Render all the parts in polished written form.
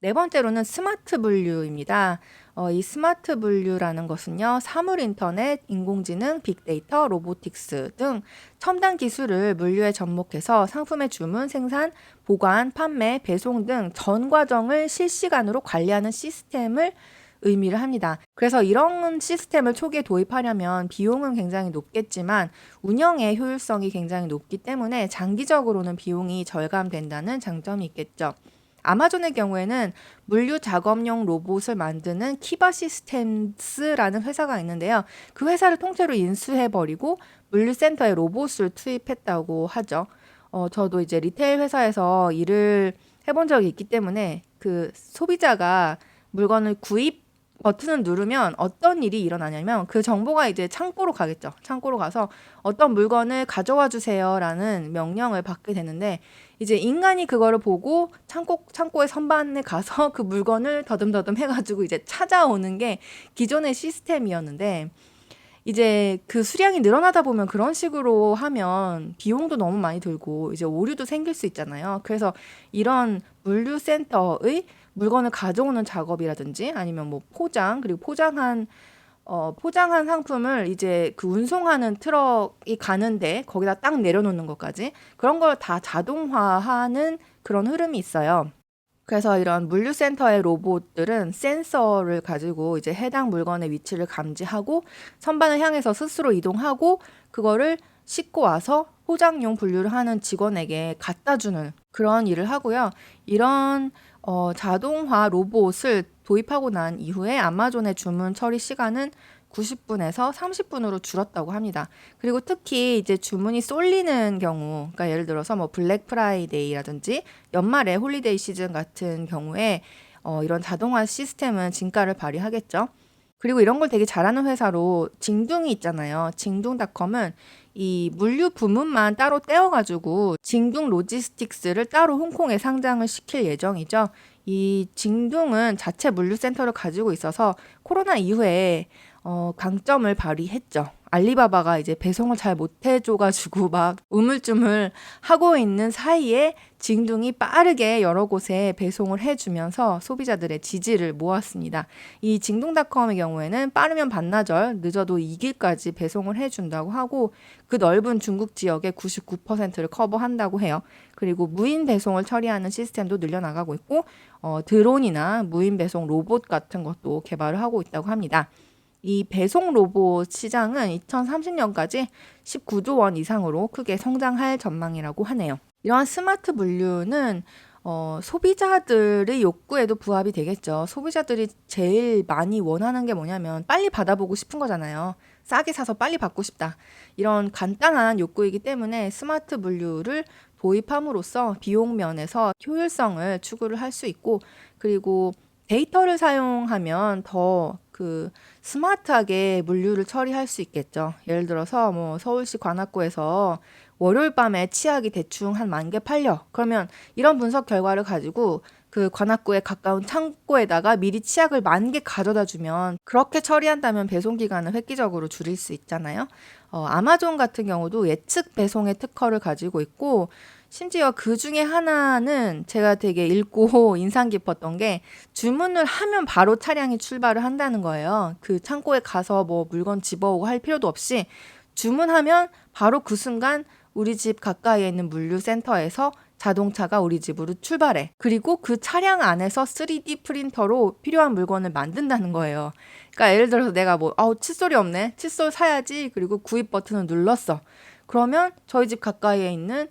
네 번째로는 스마트 분류입니다. 이 스마트 분류라는 것은요, 사물 인터넷, 인공지능, 빅데이터, 로보틱스 등 첨단 기술을 물류에 접목해서 상품의 주문, 생산, 보관, 판매, 배송 등 전 과정을 실시간으로 관리하는 시스템을 의미를 합니다. 그래서 이런 시스템을 초기에 도입하려면 비용은 굉장히 높겠지만 운영의 효율성이 굉장히 높기 때문에 장기적으로는 비용이 절감된다는 장점이 있겠죠. 아마존의 경우에는 물류 작업용 로봇을 만드는 키바 시스템스라는 회사가 있는데요. 그 회사를 통째로 인수해버리고 물류센터에 로봇을 투입했다고 하죠. 저도 이제 리테일 회사에서 일을 해본 적이 있기 때문에 그 소비자가 물건을 구입 버튼을 누르면 어떤 일이 일어나냐면 그 정보가 이제 창고로 가겠죠. 창고로 가서 어떤 물건을 가져와 주세요라는 명령을 받게 되는데 이제 인간이 그거를 보고 창고의 선반에 가서 그 물건을 더듬더듬 해가지고 이제 찾아오는 게 기존의 시스템이었는데 이제 그 수량이 늘어나다 보면 그런 식으로 하면 비용도 너무 많이 들고 이제 오류도 생길 수 있잖아요. 그래서 이런 물류센터의 물건을 가져오는 작업이라든지 아니면 뭐 포장 그리고 포장한 상품을 이제 그 운송하는 트럭이 가는데 거기다 딱 내려놓는 것까지 그런 걸 다 자동화하는 그런 흐름이 있어요. 그래서 이런 물류센터의 로봇들은 센서를 가지고 이제 해당 물건의 위치를 감지하고 선반을 향해서 스스로 이동하고 그거를 싣고 와서 포장용 분류를 하는 직원에게 갖다 주는 그런 일을 하고요. 이런 자동화 로봇을 도입하고 난 이후에 아마존의 주문 처리 시간은 90분에서 30분으로 줄었다고 합니다. 그리고 특히 이제 주문이 쏠리는 경우, 그러니까 예를 들어서 뭐 블랙 프라이데이라든지 연말에 홀리데이 시즌 같은 경우에 이런 자동화 시스템은 진가를 발휘하겠죠. 그리고 이런 걸 되게 잘하는 회사로 징둥이 있잖아요. 징둥닷컴은 이 물류 부문만 따로 떼어가지고 징둥 로지스틱스를 따로 홍콩에 상장을 시킬 예정이죠. 이 징둥은 자체 물류센터를 가지고 있어서 코로나 이후에 강점을 발휘했죠. 알리바바가 이제 배송을 잘 못해줘가지고 막 우물쭈물 하고 있는 사이에 징둥이 빠르게 여러 곳에 배송을 해주면서 소비자들의 지지를 모았습니다. 이 징둥닷컴의 경우에는 빠르면 반나절, 늦어도 2일까지 배송을 해준다고 하고 그 넓은 중국 지역의 99%를 커버한다고 해요. 그리고 무인 배송을 처리하는 시스템도 늘려나가고 있고 드론이나 무인 배송 로봇 같은 것도 개발을 하고 있다고 합니다. 이 배송 로봇 시장은 2030년까지 19조 원 이상으로 크게 성장할 전망이라고 하네요. 이러한 스마트 물류는 소비자들의 욕구에도 부합이 되겠죠. 소비자들이 제일 많이 원하는 게 뭐냐면 빨리 받아보고 싶은 거잖아요. 싸게 사서 빨리 받고 싶다. 이런 간단한 욕구이기 때문에 스마트 물류를 도입함으로써 비용 면에서 효율성을 추구를 할 수 있고 그리고 데이터를 사용하면 더 스마트하게 물류를 처리할 수 있겠죠. 예를 들어서 뭐 서울시 관악구에서 월요일 밤에 치약이 대충 한 10,000개 팔려. 그러면 이런 분석 결과를 가지고 그 관악구에 가까운 창고에다가 미리 치약을 10,000개 가져다 주면 그렇게 처리한다면 배송 기간을 획기적으로 줄일 수 있잖아요. 아마존 같은 경우도 예측 배송의 특허를 가지고 있고 심지어 그 중에 하나는 제가 되게 읽고 인상 깊었던 게 주문을 하면 바로 차량이 출발을 한다는 거예요. 그 창고에 가서 뭐 물건 집어오고 할 필요도 없이 주문하면 바로 그 순간 우리 집 가까이에 있는 물류센터에서 자동차가 우리 집으로 출발해. 그리고 그 차량 안에서 3D 프린터로 필요한 물건을 만든다는 거예요. 그러니까 예를 들어서 내가 칫솔이 없네. 칫솔 사야지. 그리고 구입 버튼을 눌렀어. 그러면 저희 집 가까이에 있는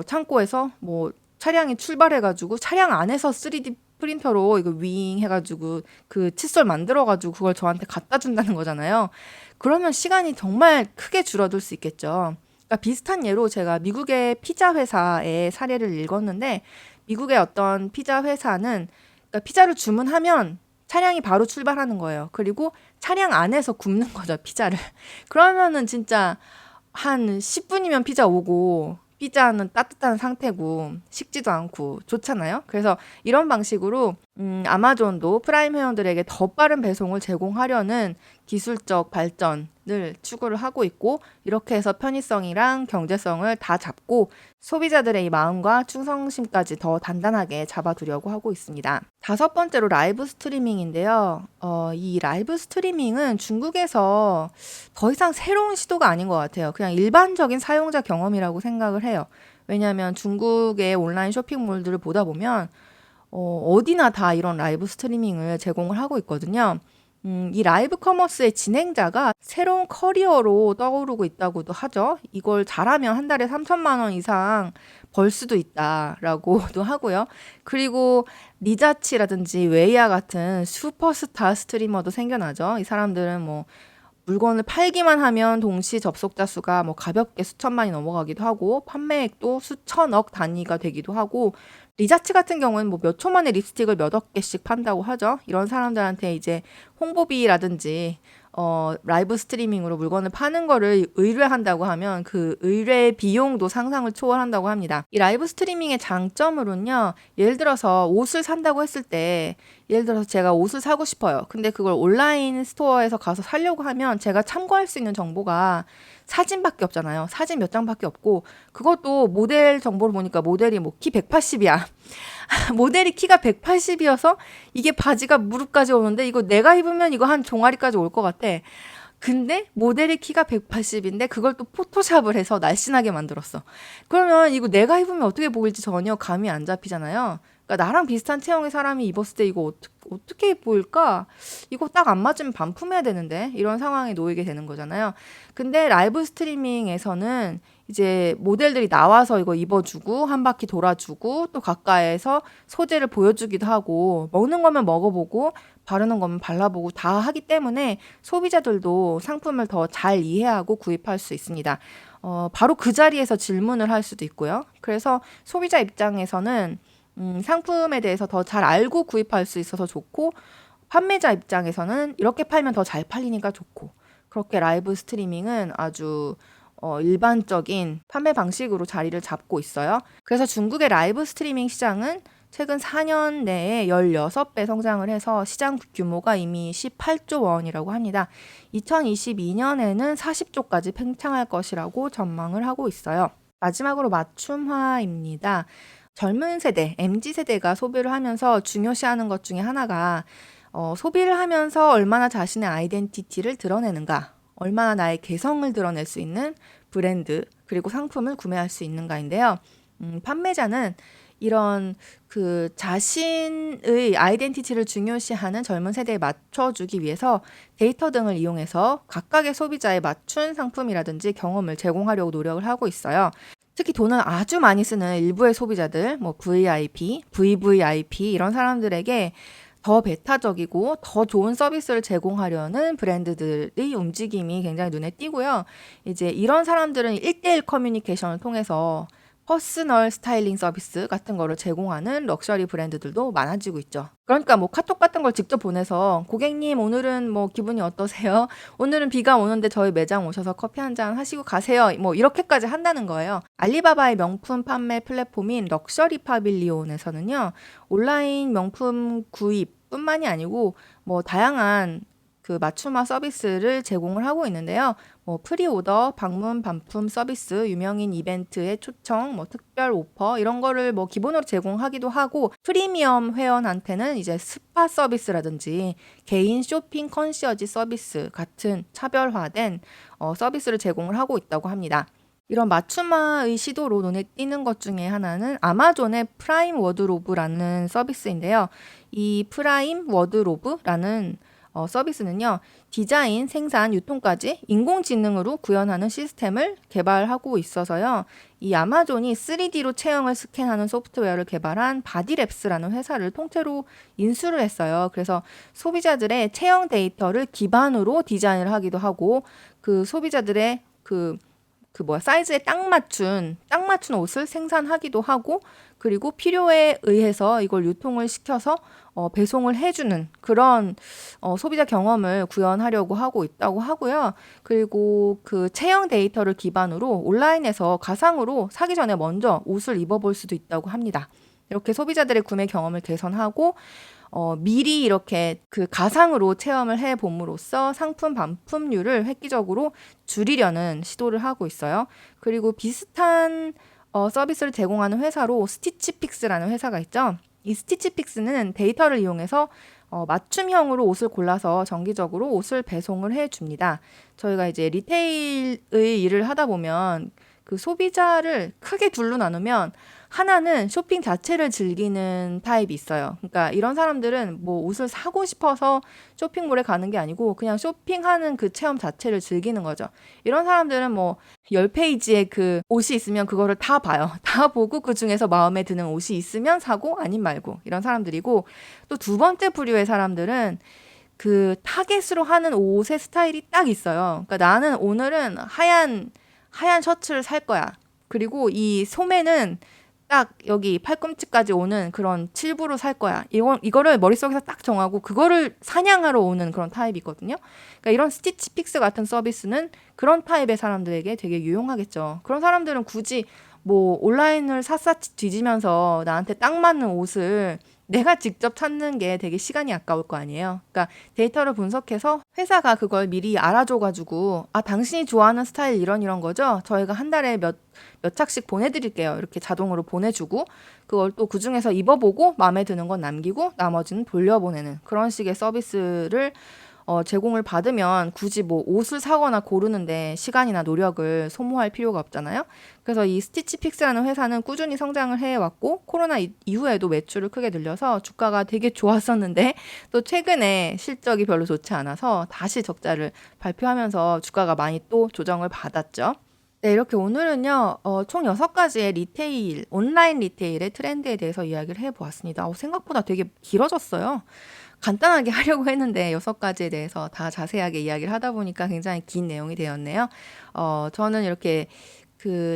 창고에서 뭐 차량이 출발해가지고 차량 안에서 3D 프린터로 이거 윙 해가지고 그 칫솔 만들어가지고 그걸 저한테 갖다 준다는 거잖아요. 그러면 시간이 정말 크게 줄어들 수 있겠죠. 그러니까 비슷한 예로 제가 미국의 피자 회사의 사례를 읽었는데 미국의 어떤 피자 회사는 그러니까 피자를 주문하면 차량이 바로 출발하는 거예요. 그리고 차량 안에서 굽는 거죠, 피자를. 그러면은 진짜 한 10분이면 피자 오고 피자는 따뜻한 상태고 식지도 않고 좋잖아요. 그래서 이런 방식으로 아마존도 프라임 회원들에게 더 빠른 배송을 제공하려는 기술적 발전을 추구를 하고 있고, 이렇게 해서 편의성이랑 경제성을 다 잡고 소비자들의 이 마음과 충성심까지 더 단단하게 잡아두려고 하고 있습니다. 다섯 번째로 라이브 스트리밍인데요. 이 라이브 스트리밍은 중국에서 더 이상 새로운 시도가 아닌 것 같아요. 그냥 일반적인 사용자 경험이라고 생각을 해요. 왜냐하면 중국의 온라인 쇼핑몰들을 보다 보면 어디나 다 이런 라이브 스트리밍을 제공을 하고 있거든요. 이 라이브 커머스의 진행자가 새로운 커리어로 떠오르고 있다고도 하죠. 이걸 잘하면 한 달에 3천만 원 이상 벌 수도 있다라고도 하고요. 그리고 리자치라든지 웨이야 같은 슈퍼스타 스트리머도 생겨나죠. 이 사람들은 뭐 물건을 팔기만 하면 동시 접속자 수가 뭐 가볍게 수천만이 넘어가기도 하고 판매액도 수천억 단위가 되기도 하고, 리자치 같은 경우는 뭐 몇 초 만에 립스틱을 몇억 개씩 판다고 하죠. 이런 사람들한테 이제 홍보비라든지 라이브 스트리밍으로 물건을 파는 거를 의뢰한다고 하면 그 의뢰 비용도 상상을 초월한다고 합니다. 이 라이브 스트리밍의 장점으로는요, 예를 들어서 옷을 산다고 했을 때, 예를 들어서 제가 옷을 사고 싶어요. 근데 그걸 온라인 스토어에서 가서 사려고 하면 제가 참고할 수 있는 정보가 사진밖에 없잖아요. 사진 몇 장밖에 없고, 그것도 모델 정보를 보니까 모델이 뭐 키 180이야. 모델이 키가 180이어서 이게 바지가 무릎까지 오는데 이거 내가 입으면 이거 한 종아리까지 올 것 같아. 근데 모델의 키가 180인데 그걸 또 포토샵을 해서 날씬하게 만들었어. 그러면 이거 내가 입으면 어떻게 보일지 전혀 감이 안 잡히잖아요. 그러니까 나랑 비슷한 체형의 사람이 입었을 때 이거 어떻게 보일까? 이거 딱 안 맞으면 반품해야 되는데, 이런 상황에 놓이게 되는 거잖아요. 근데 라이브 스트리밍에서는 이제 모델들이 나와서 이거 입어주고 한 바퀴 돌아주고 또 가까이에서 소재를 보여주기도 하고, 먹는 거면 먹어보고 바르는 거면 발라보고 다 하기 때문에 소비자들도 상품을 더 잘 이해하고 구입할 수 있습니다. 바로 그 자리에서 질문을 할 수도 있고요. 그래서 소비자 입장에서는 상품에 대해서 더 잘 알고 구입할 수 있어서 좋고, 판매자 입장에서는 이렇게 팔면 더 잘 팔리니까 좋고, 그렇게 라이브 스트리밍은 아주 일반적인 판매 방식으로 자리를 잡고 있어요. 그래서 중국의 라이브 스트리밍 시장은 최근 4년 내에 16배 성장을 해서 시장 규모가 이미 18조 원이라고 합니다. 2022년에는 40조까지 팽창할 것이라고 전망을 하고 있어요. 마지막으로 맞춤화입니다. 젊은 세대, MZ세대가 소비를 하면서 중요시하는 것 중에 하나가 소비를 하면서 얼마나 자신의 아이덴티티를 드러내는가, 얼마나 나의 개성을 드러낼 수 있는 브랜드 그리고 상품을 구매할 수 있는가인데요. 판매자는 이런 그 자신의 아이덴티티를 중요시하는 젊은 세대에 맞춰주기 위해서 데이터 등을 이용해서 각각의 소비자에 맞춘 상품이라든지 경험을 제공하려고 노력을 하고 있어요. 특히 돈을 아주 많이 쓰는 일부의 소비자들, 뭐 VIP, VVIP 이런 사람들에게 더 배타적이고 더 좋은 서비스를 제공하려는 브랜드들의 움직임이 굉장히 눈에 띄고요. 이제 이런 사람들은 1대1 커뮤니케이션을 통해서 퍼스널 스타일링 서비스 같은 거를 제공하는 럭셔리 브랜드들도 많아지고 있죠. 그러니까 뭐 카톡 같은 걸 직접 보내서 고객님 오늘은 뭐 기분이 어떠세요? 오늘은 비가 오는데 저희 매장 오셔서 커피 한 잔 하시고 가세요. 뭐 이렇게까지 한다는 거예요. 알리바바의 명품 판매 플랫폼인 럭셔리 파빌리온에서는요, 온라인 명품 구입 뿐만이 아니고 뭐 다양한 그 맞춤화 서비스를 제공을 하고 있는데요. 뭐 프리오더, 방문 반품 서비스, 유명인 이벤트의 초청, 뭐 특별 오퍼 이런 거를 뭐 기본으로 제공하기도 하고, 프리미엄 회원한테는 이제 스파 서비스라든지 개인 쇼핑 컨시어지 서비스 같은 차별화된 서비스를 제공을 하고 있다고 합니다. 이런 맞춤화의 시도로 눈에 띄는 것 중에 하나는 아마존의 프라임 워드로브라는 서비스인데요. 이 프라임 워드로브라는 서비스는요, 디자인, 생산, 유통까지 인공지능으로 구현하는 시스템을 개발하고 있어서요, 이 아마존이 3D로 체형을 스캔하는 소프트웨어를 개발한 바디랩스라는 회사를 통째로 인수를 했어요. 그래서 소비자들의 체형 데이터를 기반으로 디자인을 하기도 하고, 그 소비자들의 사이즈에 딱 맞춘 옷을 생산하기도 하고, 그리고 필요에 의해서 이걸 유통을 시켜서 배송을 해주는 그런 소비자 경험을 구현하려고 하고 있다고 하고요. 그리고 그 체형 데이터를 기반으로 온라인에서 가상으로 사기 전에 먼저 옷을 입어볼 수도 있다고 합니다. 이렇게 소비자들의 구매 경험을 개선하고 미리 이렇게 그 가상으로 체험을 해 봄으로써 상품 반품률을 획기적으로 줄이려는 시도를 하고 있어요. 그리고 비슷한 서비스를 제공하는 회사로 스티치픽스라는 회사가 있죠. 이 스티치픽스는 데이터를 이용해서 맞춤형으로 옷을 골라서 정기적으로 옷을 배송을 해줍니다. 저희가 이제 리테일의 일을 하다 보면 그 소비자를 크게 둘로 나누면 하나는 쇼핑 자체를 즐기는 타입이 있어요. 그러니까 이런 사람들은 뭐 옷을 사고 싶어서 쇼핑몰에 가는 게 아니고 그냥 쇼핑하는 그 체험 자체를 즐기는 거죠. 이런 사람들은 뭐 10페이지에 그 옷이 있으면 그거를 다 봐요. 다 보고 그 중에서 마음에 드는 옷이 있으면 사고 아님 말고 이런 사람들이고 또 두 번째 부류의 사람들은 그 타겟으로 하는 옷의 스타일이 딱 있어요. 그러니까 나는 오늘은 하얀 셔츠를 살 거야. 그리고 이 소매는 딱 여기 팔꿈치까지 오는 그런 칠부로 살 거야. 이거를 머릿속에서 딱 정하고 그거를 사냥하러 오는 그런 타입이거든요. 그러니까 이런 스티치픽스 같은 서비스는 그런 타입의 사람들에게 되게 유용하겠죠. 그런 사람들은 굳이 뭐 온라인을 샅샅이 뒤지면서 나한테 딱 맞는 옷을 내가 직접 찾는 게 되게 시간이 아까울 거 아니에요. 그러니까 데이터를 분석해서 회사가 그걸 미리 알아줘가지고 당신이 좋아하는 스타일 이런 거죠? 저희가 한 달에 몇 착씩 보내드릴게요. 이렇게 자동으로 보내주고 그걸 또 그중에서 입어보고 마음에 드는 건 남기고 나머지는 돌려보내는 그런 식의 서비스를 제공을 받으면 굳이 뭐 옷을 사거나 고르는데 시간이나 노력을 소모할 필요가 없잖아요. 그래서 이 스티치픽스라는 회사는 꾸준히 성장을 해왔고 코로나 이후에도 매출을 크게 늘려서 주가가 되게 좋았었는데 또 최근에 실적이 별로 좋지 않아서 다시 적자를 발표하면서 주가가 많이 또 조정을 받았죠. 네, 이렇게 오늘은요, 총 6가지의 리테일, 온라인 리테일의 트렌드에 대해서 이야기를 해보았습니다. 생각보다 되게 길어졌어요. 간단하게 하려고 했는데 6가지에 대해서 다 자세하게 이야기를 하다 보니까 굉장히 긴 내용이 되었네요. 저는 이렇게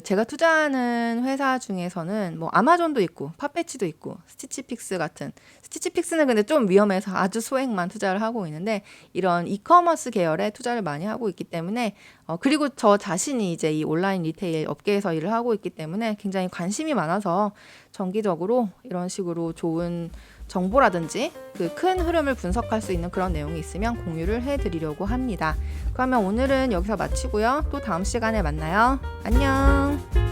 제가 투자하는 회사 중에서는 뭐 아마존도 있고 파페치도 있고 스티치픽스 같은 스티치픽스는 근데 좀 위험해서 아주 소액만 투자를 하고 있는데 이런 이커머스 계열에 투자를 많이 하고 있기 때문에 그리고 저 자신이 이제 이 온라인 리테일 업계에서 일을 하고 있기 때문에 굉장히 관심이 많아서 정기적으로 이런 식으로 좋은 정보라든지 그 큰 흐름을 분석할 수 있는 그런 내용이 있으면 공유를 해드리려고 합니다. 그러면 오늘은 여기서 마치고요. 또 다음 시간에 만나요. 안녕.